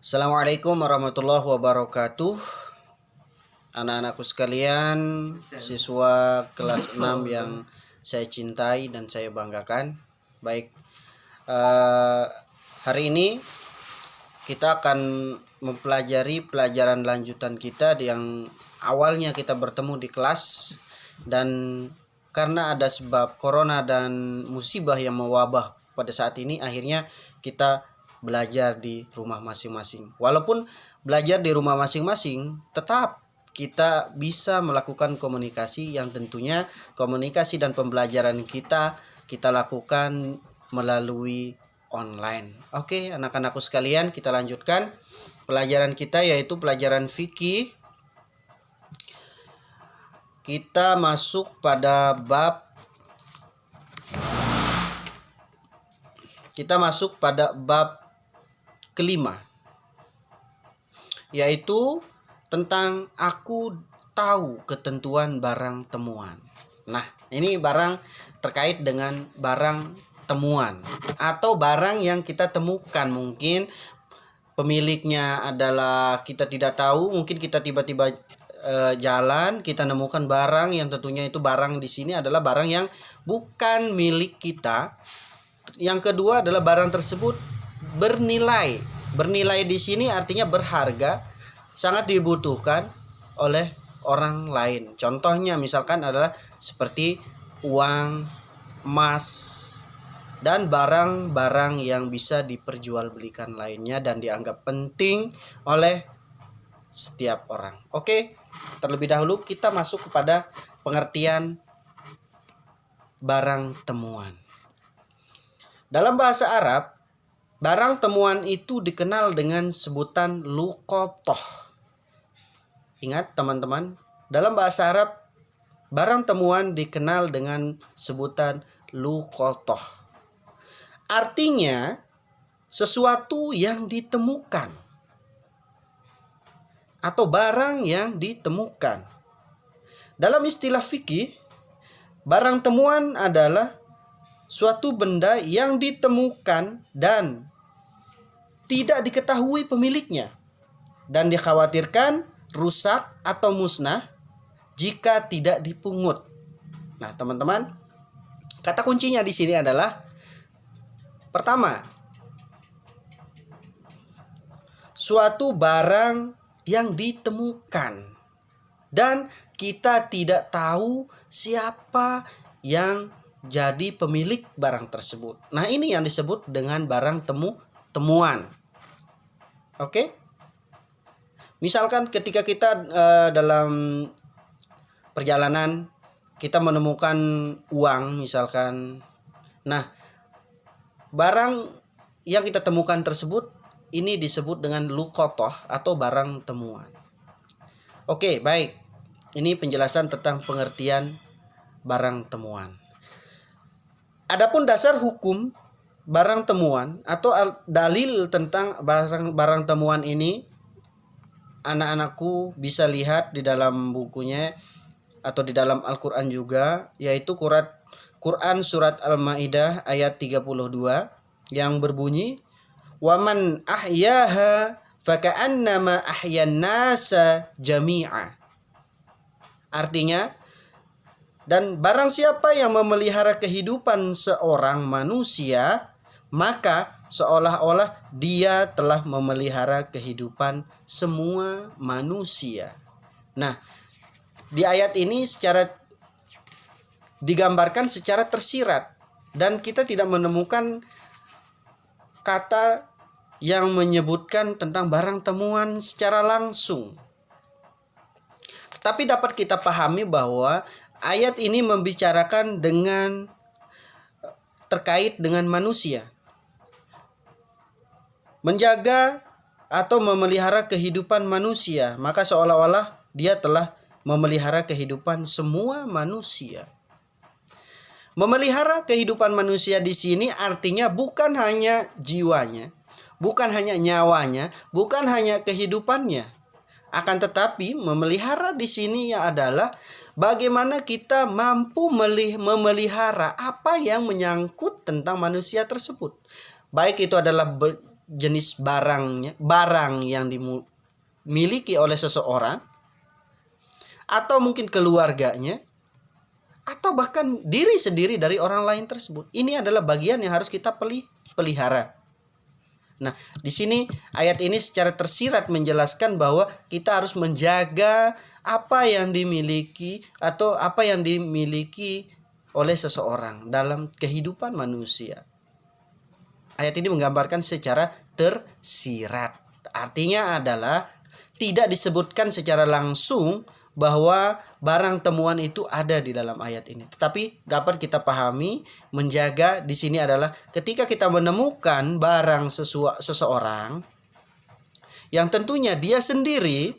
Assalamualaikum warahmatullahi wabarakatuh. Anak-anakku sekalian, siswa kelas 6 yang saya cintai dan saya banggakan. Baik, hari ini kita akan mempelajari pelajaran lanjutan kita yang awalnya kita bertemu di kelas, dan karena ada sebab corona dan musibah yang mewabah pada saat ini, akhirnya kita belajar di rumah masing-masing. Walaupun belajar di rumah masing-masing, tetap kita bisa melakukan komunikasi yang tentunya komunikasi dan pembelajaran kita lakukan melalui online. Oke, anak-anakku sekalian, kita lanjutkan pelajaran kita, yaitu pelajaran fikih. Kita masuk pada bab kelima, yaitu tentang aku tahu ketentuan barang temuan. Nah, ini barang terkait dengan barang temuan atau barang yang kita temukan. Mungkin pemiliknya adalah kita tidak tahu, mungkin kita tiba-tiba jalan, kita nemukan barang yang tentunya itu barang di sini adalah barang yang bukan milik kita. Yang kedua adalah barang tersebut bernilai. Bernilai di sini artinya berharga, sangat dibutuhkan oleh orang lain. Contohnya misalkan adalah seperti uang, emas, dan barang-barang yang bisa diperjualbelikan lainnya dan dianggap penting oleh setiap orang. Oke, terlebih dahulu kita masuk kepada pengertian barang temuan. Dalam bahasa Arab, barang temuan itu dikenal dengan sebutan luqotoh. Ingat teman-teman, dalam bahasa Arab, barang temuan dikenal dengan sebutan luqotoh. Artinya, sesuatu yang ditemukan atau barang yang ditemukan. Dalam istilah fikih, barang temuan adalah suatu benda yang ditemukan dan tidak diketahui pemiliknya dan dikhawatirkan rusak atau musnah jika tidak dipungut. Nah, teman-teman, kata kuncinya di sini adalah pertama, suatu barang yang ditemukan dan kita tidak tahu siapa yang jadi pemilik barang tersebut. Nah, ini yang disebut dengan barang temuan. Oke? Misalkan ketika kita dalam perjalanan kita menemukan uang misalkan. Nah, barang yang kita temukan tersebut ini disebut dengan luqotoh atau barang temuan. Oke, baik. Ini penjelasan tentang pengertian barang temuan. Adapun dasar hukum barang temuan atau dalil tentang barang temuan ini, anak-anakku bisa lihat di dalam bukunya atau di dalam Al-Quran juga, yaitu Quran surat Al-Maidah ayat 32 yang berbunyi, "Waman ahyaha faka'annama ahyan nasa jami'a." Artinya, dan barang siapa yang memelihara kehidupan seorang manusia, maka seolah-olah dia telah memelihara kehidupan semua manusia. Nah, di ayat ini digambarkan secara tersirat dan kita tidak menemukan kata yang menyebutkan tentang barang temuan secara langsung. Tetapi dapat kita pahami bahwa ayat ini membicarakan terkait dengan manusia. Menjaga atau memelihara kehidupan manusia, maka seolah-olah dia telah memelihara kehidupan semua manusia. Memelihara kehidupan manusia di sini artinya bukan hanya jiwanya, bukan hanya nyawanya, bukan hanya kehidupannya. Akan tetapi memelihara di sini adalah bagaimana kita mampu memelihara apa yang menyangkut tentang manusia tersebut. Baik itu adalah jenis barang yang dimiliki oleh seseorang, atau mungkin keluarganya, atau bahkan diri sendiri dari orang lain tersebut. Ini adalah bagian yang harus kita pelihara. Nah, di sini ayat ini secara tersirat menjelaskan bahwa kita harus menjaga apa yang dimiliki atau apa yang dimiliki oleh seseorang dalam kehidupan manusia. Ayat ini menggambarkan secara tersirat. Artinya adalah tidak disebutkan secara langsung bahwa barang temuan itu ada di dalam ayat ini. Tetapi dapat kita pahami, menjaga di sini adalah ketika kita menemukan barang seseorang yang tentunya dia sendiri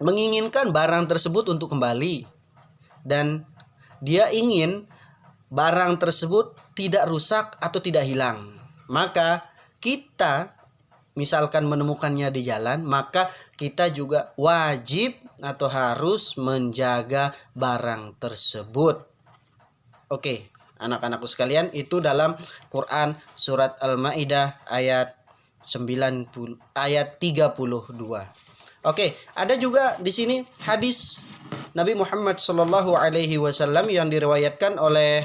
menginginkan barang tersebut untuk kembali, dan dia ingin barang tersebut tidak rusak atau tidak hilang. Maka kita misalkan menemukannya di jalan, maka kita juga wajib atau harus menjaga barang tersebut. Oke, anak-anakku sekalian, itu dalam Quran surat Al-Maidah ayat 32. Oke, ada juga di sini hadis Nabi Muhammad SAW yang diriwayatkan oleh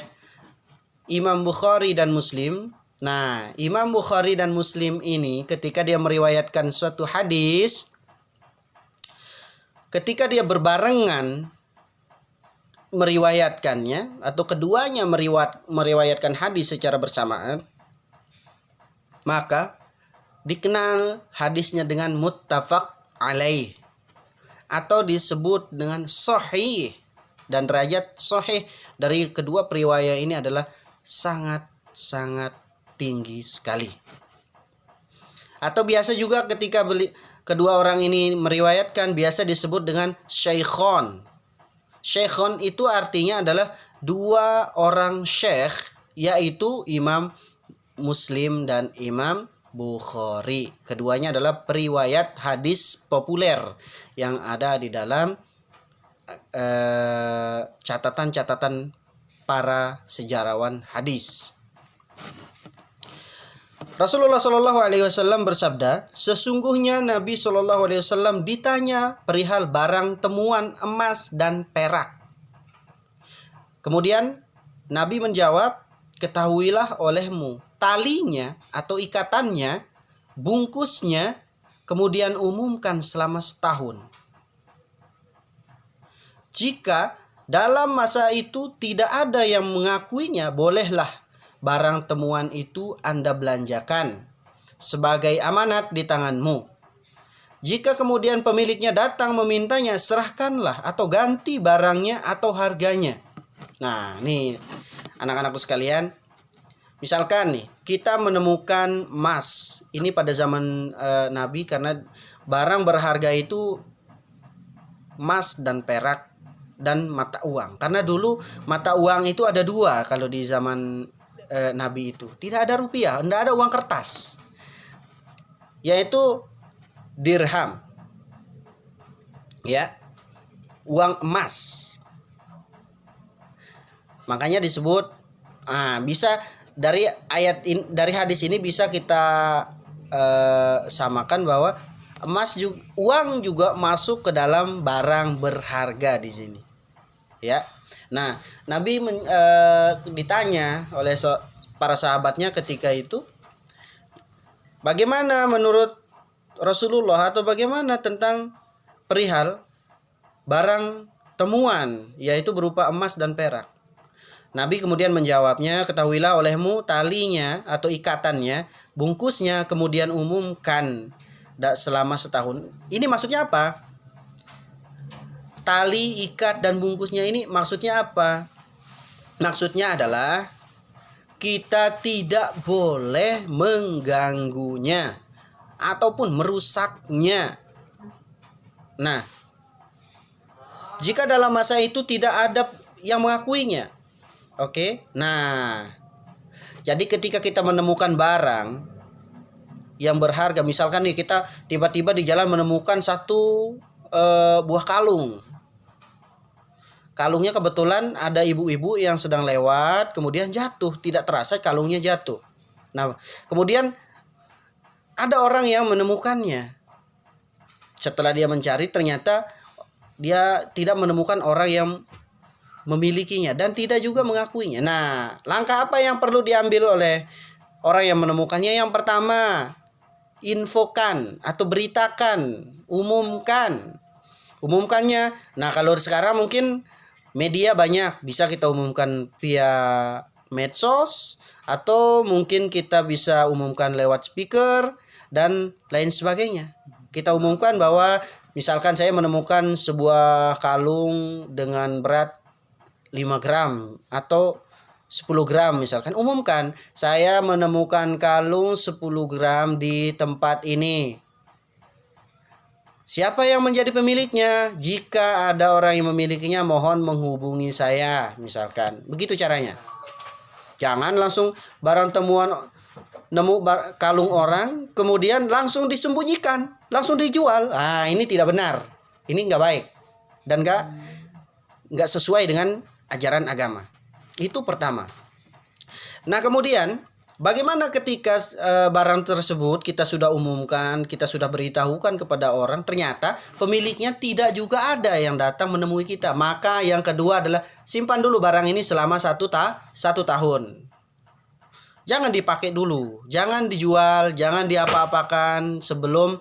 Imam Bukhari dan Muslim. Nah, Imam Bukhari dan Muslim ini ketika dia meriwayatkan suatu hadis, ketika dia berbarengan meriwayatkannya atau keduanya meriwayatkan hadis secara bersamaan, maka dikenal hadisnya dengan muttafaq alaih atau disebut dengan sahih, dan derajat sahih dari kedua periwayat ini adalah sangat tinggi sekali. Atau biasa juga ketika kedua orang ini meriwayatkan biasa disebut dengan syaikhon. Syaikhon itu artinya adalah dua orang syekh, yaitu Imam Muslim dan Imam Bukhari. Keduanya adalah periwayat hadis populer yang ada di dalam catatan-catatan para sejarawan hadis. Rasulullah Shallallahu Alaihi Wasallam bersabda, sesungguhnya Nabi Shallallahu Alaihi Wasallam ditanya perihal barang temuan emas dan perak. Kemudian Nabi menjawab, ketahuilah olehmu talinya atau ikatannya, bungkusnya, kemudian umumkan selama setahun. Jika dalam masa itu tidak ada yang mengakuinya, bolehlah barang temuan itu Anda belanjakan sebagai amanat di tanganmu. Jika kemudian pemiliknya datang memintanya, serahkanlah atau ganti barangnya atau harganya. Nah, nih anak-anakku sekalian, misalkan nih kita menemukan emas. Ini pada zaman Nabi, karena barang berharga itu emas dan perak dan mata uang. Karena dulu mata uang itu ada dua kalau di zaman Nabi itu. Tidak ada rupiah, tidak ada uang kertas, yaitu dirham, ya, uang emas. Makanya disebut bisa dari ayat ini, dari hadis ini bisa kita samakan bahwa emas juga, uang juga masuk ke dalam barang berharga di sini, ya. Nah, Nabi ditanya oleh para sahabatnya ketika itu, bagaimana menurut Rasulullah atau bagaimana tentang perihal barang temuan, yaitu berupa emas dan perak. Nabi kemudian menjawabnya, ketahuilah olehmu talinya atau ikatannya, bungkusnya, kemudian umumkan selama setahun. Ini maksudnya apa? Tali, ikat, dan bungkusnya ini maksudnya apa? Maksudnya adalah kita tidak boleh mengganggunya ataupun merusaknya. Nah, jika dalam masa itu tidak ada yang mengakuinya, oke? Nah, jadi ketika kita menemukan barang yang berharga, misalkan nih kita tiba-tiba di jalan menemukan satu buah kalung. Kalungnya kebetulan ada ibu-ibu yang sedang lewat, kemudian jatuh, tidak terasa kalungnya jatuh. Nah, kemudian ada orang yang menemukannya. Setelah dia mencari, ternyata dia tidak menemukan orang yang memilikinya dan tidak juga mengakuinya. Nah, langkah apa yang perlu diambil oleh orang yang menemukannya? Yang pertama, infokan atau beritakan, umumkannya. Nah, kalau sekarang mungkin media banyak, bisa kita umumkan via medsos atau mungkin kita bisa umumkan lewat speaker dan lain sebagainya. Kita umumkan bahwa misalkan saya menemukan sebuah kalung dengan berat 5 gram atau 10 gram misalkan, umumkan saya menemukan kalung 10 gram di tempat ini. Siapa yang menjadi pemiliknya? Jika ada orang yang memilikinya, mohon menghubungi saya, misalkan. Begitu caranya. Jangan langsung barang temuan nemu kalung orang kemudian langsung disembunyikan, langsung dijual. Ah, ini tidak benar. Ini nggak baik dan nggak sesuai dengan ajaran agama. Itu pertama. Nah, kemudian bagaimana ketika barang tersebut kita sudah umumkan, kita sudah beritahukan kepada orang, ternyata pemiliknya tidak juga ada yang datang menemui kita. Maka yang kedua adalah simpan dulu barang ini selama 1 tahun. Jangan dipakai dulu, jangan dijual, jangan diapa-apakan sebelum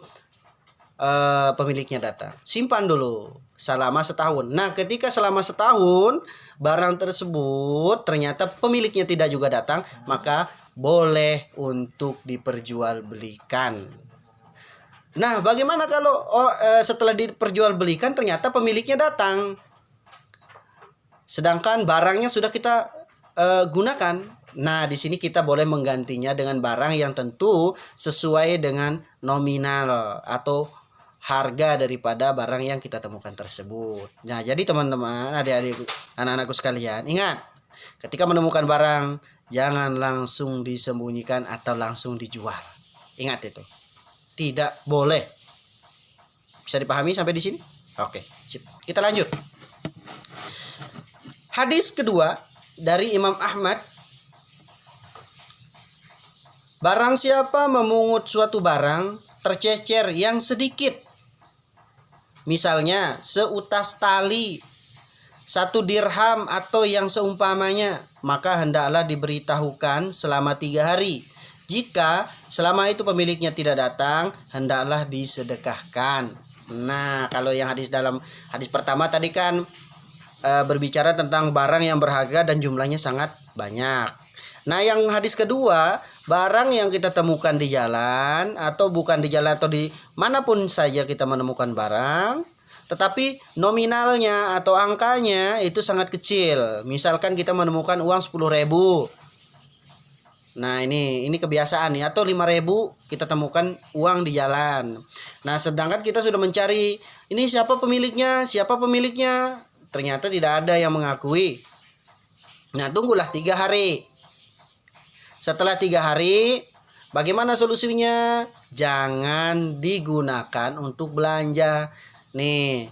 pemiliknya datang. Simpan dulu selama 1 tahun. Nah, ketika selama 1 tahun barang tersebut ternyata pemiliknya tidak juga datang, maka boleh untuk diperjualbelikan. Nah, bagaimana kalau setelah diperjualbelikan ternyata pemiliknya datang, sedangkan barangnya sudah kita gunakan? Nah, di sini kita boleh menggantinya dengan barang yang tentu sesuai dengan nominal atau harga daripada barang yang kita temukan tersebut. Nah, jadi teman-teman, adik-adik, anak-anakku sekalian, ingat, ketika menemukan barang, jangan langsung disembunyikan atau langsung dijual. Ingat itu. Tidak boleh. Bisa dipahami sampai di sini? Oke, sip. Kita lanjut. Hadis kedua dari Imam Ahmad. Barang siapa memungut suatu barang tercecer yang sedikit, misalnya seutas tali, 1 dirham atau yang seumpamanya, maka hendaklah diberitahukan selama 3 hari. Jika selama itu pemiliknya tidak datang, hendaklah disedekahkan. Nah, kalau yang dalam hadis pertama tadi kan berbicara tentang barang yang berharga dan jumlahnya sangat banyak. Nah, yang hadis kedua, barang yang kita temukan di jalan atau bukan di jalan atau di manapun saja kita menemukan barang, tetapi nominalnya atau angkanya itu sangat kecil. Misalkan kita menemukan uang 10.000. Nah, ini kebiasaan nih, atau 5.000 kita temukan uang di jalan. Nah, sedangkan kita sudah mencari, ini siapa pemiliknya? Ternyata tidak ada yang mengakui. Nah, tunggulah 3 hari. Setelah 3 hari, bagaimana solusinya? Jangan digunakan untuk belanja. Nih,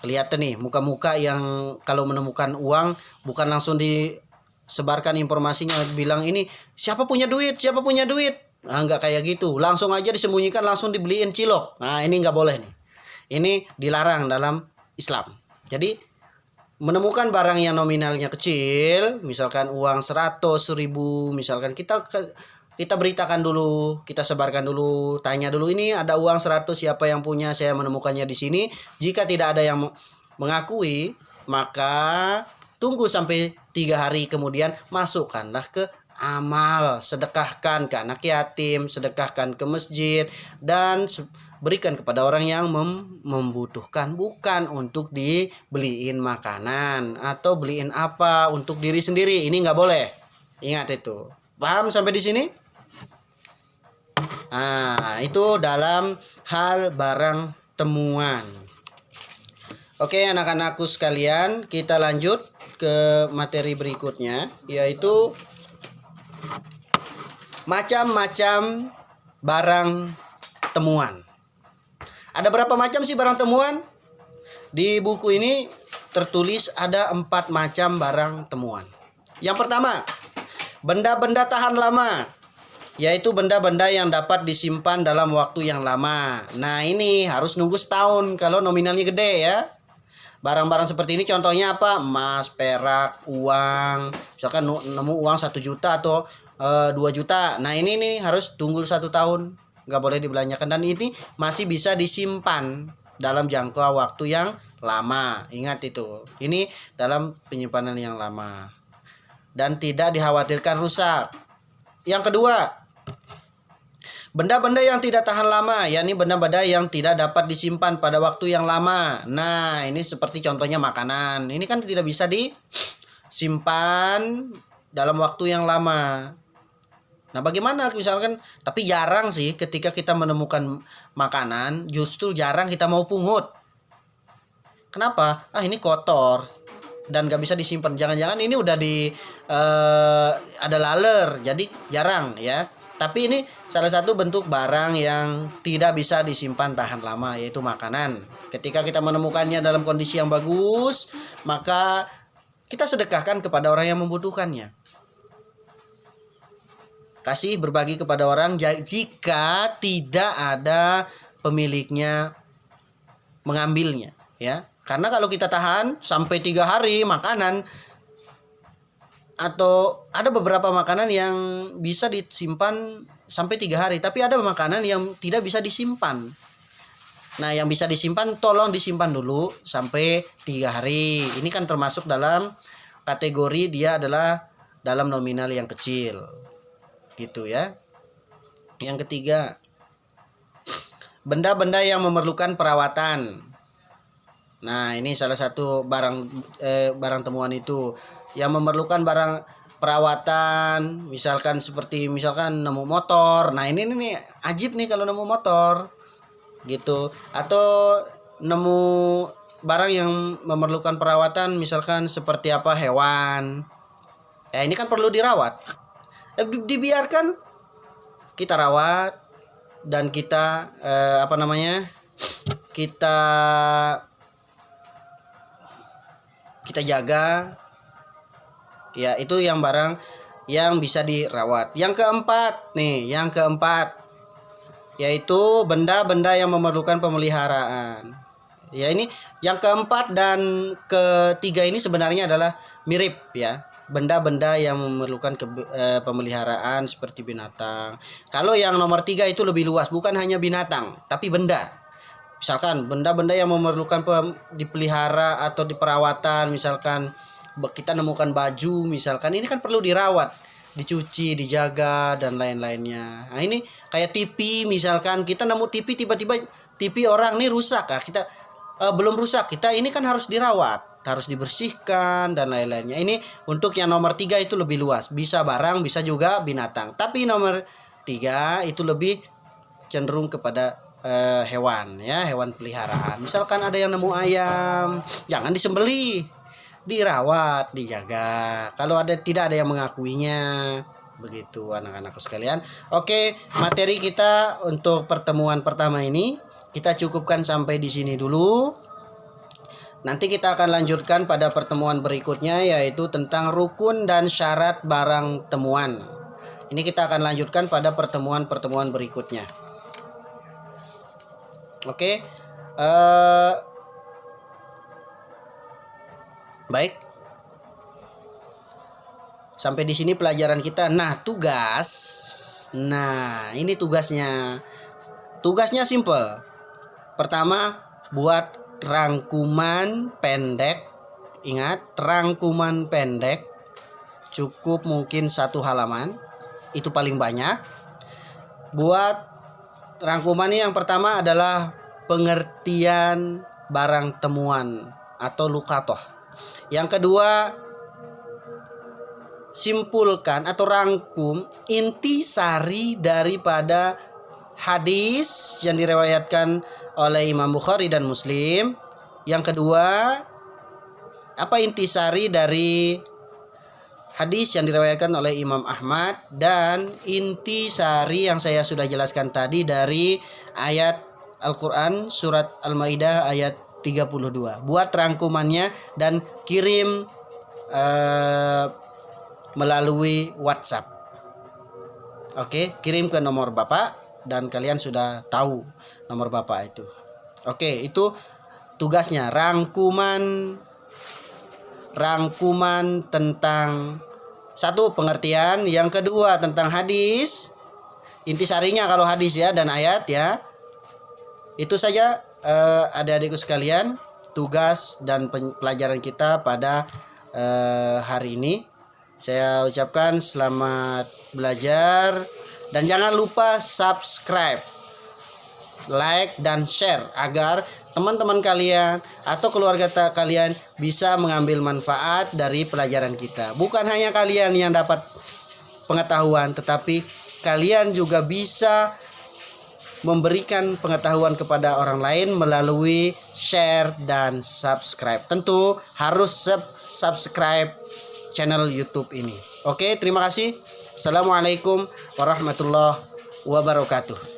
kelihatan nih muka-muka yang kalau menemukan uang bukan langsung disebarkan informasinya, bilang ini siapa punya duit. Nah, nggak kayak gitu. Langsung aja disembunyikan, langsung dibeliin cilok. Nah, ini nggak boleh nih. Ini dilarang dalam Islam. Jadi menemukan barang yang nominalnya kecil, misalkan uang 100.000, misalkan kita beritakan dulu, kita sebarkan dulu, tanya dulu, ini ada uang 100, siapa yang punya, saya menemukannya di sini. Jika tidak ada yang mengakui, maka tunggu sampai 3 hari kemudian, masukkanlah ke amal, sedekahkan ke anak yatim, sedekahkan ke masjid, dan berikan kepada orang yang membutuhkan, bukan untuk dibeliin makanan atau beliin apa untuk diri sendiri. Ini nggak boleh. Ingat itu. Paham sampai di sini? Nah, itu dalam hal barang temuan. Oke, anak-anakku sekalian, kita lanjut ke materi berikutnya, yaitu macam-macam barang temuan. Ada berapa macam sih barang temuan? Di buku ini tertulis ada 4 macam barang temuan. Yang pertama, benda-benda tahan lama. yaitu benda-benda yang dapat disimpan dalam waktu yang lama. Nah, ini harus nunggu setahun kalau nominalnya gede ya. Barang-barang seperti ini contohnya apa? Emas, perak, uang. Misalkan nemu uang 1 juta atau 2 juta. Nah, ini nih harus tunggu 1 tahun. Nggak boleh dibelanjakan. Dan ini masih bisa disimpan dalam jangka waktu yang lama. Ingat itu. Ini dalam penyimpanan yang lama. Dan tidak dikhawatirkan rusak. Yang kedua, benda-benda yang tidak tahan lama, yakni benda-benda yang tidak dapat disimpan pada waktu yang lama. Nah, ini seperti contohnya makanan. Ini kan tidak bisa disimpan dalam waktu yang lama. Nah, bagaimana misalkan, tapi jarang sih ketika kita menemukan makanan, justru jarang kita mau pungut. Kenapa? Ini kotor dan gak bisa disimpan. Jangan-jangan ini udah ada laler, jadi jarang ya. Tapi ini salah satu bentuk barang yang tidak bisa disimpan tahan lama, yaitu makanan. Ketika kita menemukannya dalam kondisi yang bagus, maka kita sedekahkan kepada orang yang membutuhkannya. Kasih, berbagi kepada orang jika tidak ada pemiliknya mengambilnya ya. Karena kalau kita tahan sampai 3 hari makanan, atau ada beberapa makanan yang bisa disimpan sampai 3 hari, tapi ada makanan yang tidak bisa disimpan. Nah, yang bisa disimpan tolong disimpan dulu sampai 3 hari. Ini kan termasuk dalam kategori dia adalah dalam nominal yang kecil. Gitu ya. Yang ketiga, benda-benda yang memerlukan perawatan. Nah, ini salah satu barang temuan itu yang memerlukan barang perawatan, misalkan nemu motor. Nah, ini nih ajib nih kalau nemu motor. Gitu. Atau nemu barang yang memerlukan perawatan, misalkan seperti apa, hewan. Ini kan perlu dirawat. Dibiarkan kita rawat dan kita kita jaga ya. Itu yang barang yang bisa dirawat. Yang keempat yaitu benda-benda yang memerlukan pemeliharaan. Ya, ini yang keempat dan ketiga ini sebenarnya adalah mirip ya. Benda-benda yang memerlukan pemeliharaan seperti binatang. Kalau yang nomor 3 itu lebih luas, bukan hanya binatang tapi benda. Misalkan benda-benda yang memerlukan dipelihara atau diperawatan, misalkan kita nemukan baju, misalkan ini kan perlu dirawat, dicuci, dijaga dan lain-lainnya. Nah, ini kayak TV, misalkan kita nemu TV, tiba-tiba TV orang nih rusak, kita belum rusak, kita ini kan harus dirawat, harus dibersihkan dan lain-lainnya. Ini untuk yang nomor 3 itu lebih luas, bisa barang, bisa juga binatang. Tapi nomor 3 itu lebih cenderung kepada hewan ya, hewan peliharaan. Misalkan ada yang nemu ayam, jangan disembelih, dirawat, dijaga. Kalau tidak ada yang mengakuinya. Begitu anak-anakku sekalian. Oke, materi kita untuk pertemuan pertama ini kita cukupkan sampai di sini dulu. Nanti kita akan lanjutkan pada pertemuan berikutnya, yaitu tentang rukun dan syarat barang temuan. Ini kita akan lanjutkan pada pertemuan-pertemuan berikutnya. Oke. Baik. Sampai di sini pelajaran kita. Nah, tugas. Nah, ini tugasnya. Tugasnya simple. Pertama, buat rangkuman pendek. Ingat, rangkuman pendek. Cukup mungkin 1 halaman. Itu paling banyak. Buat rangkuman ini yang pertama adalah pengertian barang temuan atau lukatoh. Yang kedua, simpulkan atau rangkum inti sari daripada hadis yang diriwayatkan oleh Imam Bukhari dan Muslim. Yang kedua, apa inti sari dari hadis yang diriwayatkan oleh Imam Ahmad, dan inti sari yang saya sudah jelaskan tadi dari ayat Al-Quran surat Al-Maidah ayat 32. Buat rangkumannya dan kirim melalui WhatsApp. Oke, kirim ke nomor Bapak dan kalian sudah tahu nomor Bapak itu. Oke, itu tugasnya, rangkuman tentang satu pengertian, yang kedua tentang hadis, intisarinya kalau hadis ya dan ayat ya. Itu saja adik-adikku sekalian, tugas dan pelajaran kita pada hari ini. Saya ucapkan selamat belajar dan jangan lupa subscribe, like dan share agar teman-teman kalian atau keluarga kalian bisa mengambil manfaat dari pelajaran kita. Bukan hanya kalian yang dapat pengetahuan, tetapi kalian juga bisa memberikan pengetahuan kepada orang lain melalui share dan subscribe. Tentu harus subscribe channel YouTube ini. Oke, terima kasih. Assalamualaikum warahmatullahi wabarakatuh.